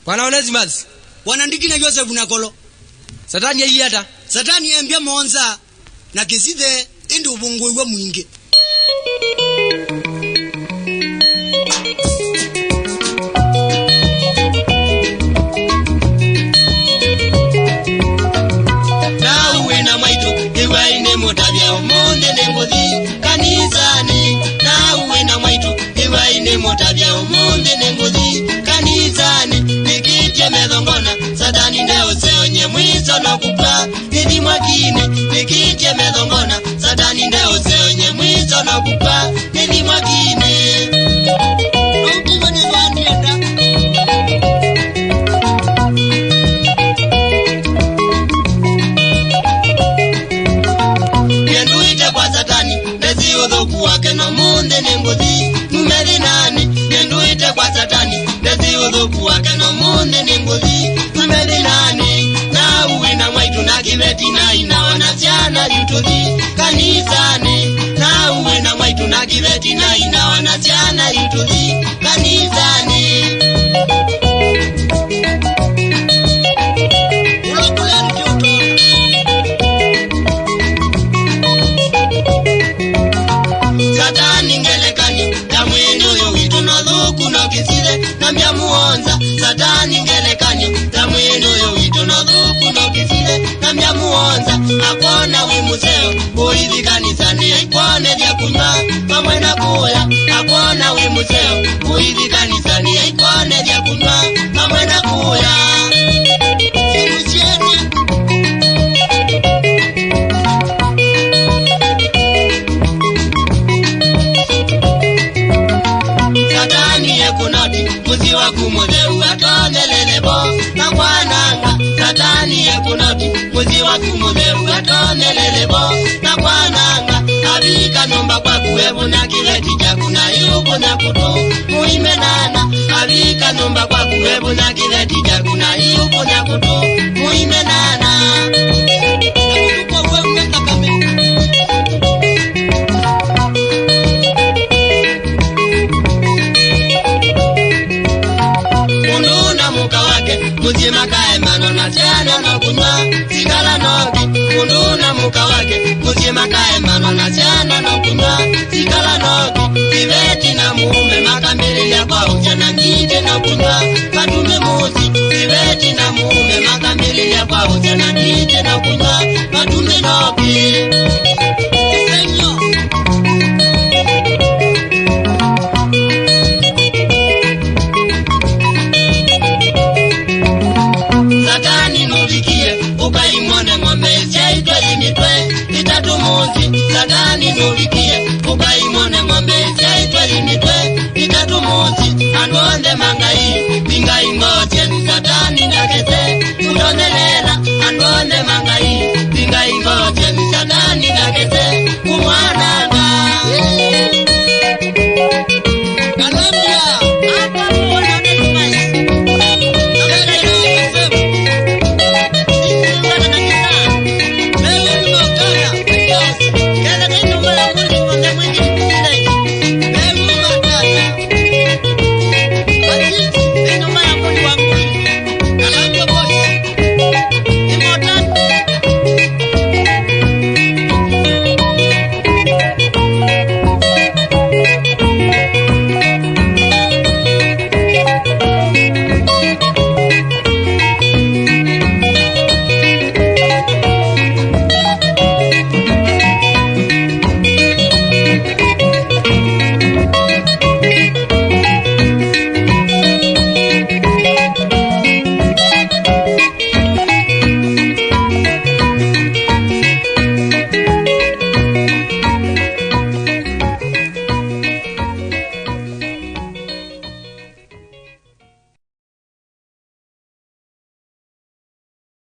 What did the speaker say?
Bwana Onesimus. Bwana Ndikina Joseph Nakolo. Satani ya iliata. Satani embia monza na kisithe indi ubungu iwe mwingi. Nawe na maitu iwa ine motabia omonde nengozi kanisani. Nawe na maitu iwa ine motabia omonde nengozi kanisani. Nikitia medongona Satani ndeo seonye mwiso na kupla nidi mwakine. Nikitia medongona Satani ndeo seonye mwiso na kupla nidi mwakine. Okuma ni vandienda Yenduite kwa Satani nezi udhoku wake no munde nengozi numeri nani. Yenduite kwa Satani nezi udhoku wake no munde nengozi numeri nani. Na uwe na mwaitu na kiveti na inawana siana yutuzi kanisani. Na uwe na mwaitu na kiveti na inawana siana yutuzi kanisani. Satani ngelekani damu yenyu witu no dhuku no kisile na mbia muonza. Satani ngelekani damu yenyu witu no dhuku no kisile na mbia muonza. Akona we museo uithi kanisani aikone vya kunywa pamwe na kuya. Akona we museo uithi kanisani aikone vya kunywa pamwe na kuya. Satani yekunoti muzi wa kumudeu atonelelebo na kwananga. Satani yekunoti muzi wa kumudeu atonelelebo na kwananga. Abika nomba kwa kuwebu na kileti chaku na yubu na kuto muime nana. Abika nomba kwa kuwebu na kileti chaku na yubu na kuto muime nana. Mundu na muka wake muzima kae mano na siana na kunywa sigala nogi. Mundu na muka wake muzima kae mano na siana na kunywa sigala nogi. Siveti na muume makambili kwa ujana njite na kunywa matume muzi. Siveti na muume makambili kwa ujana njite na kunywa matume nogi.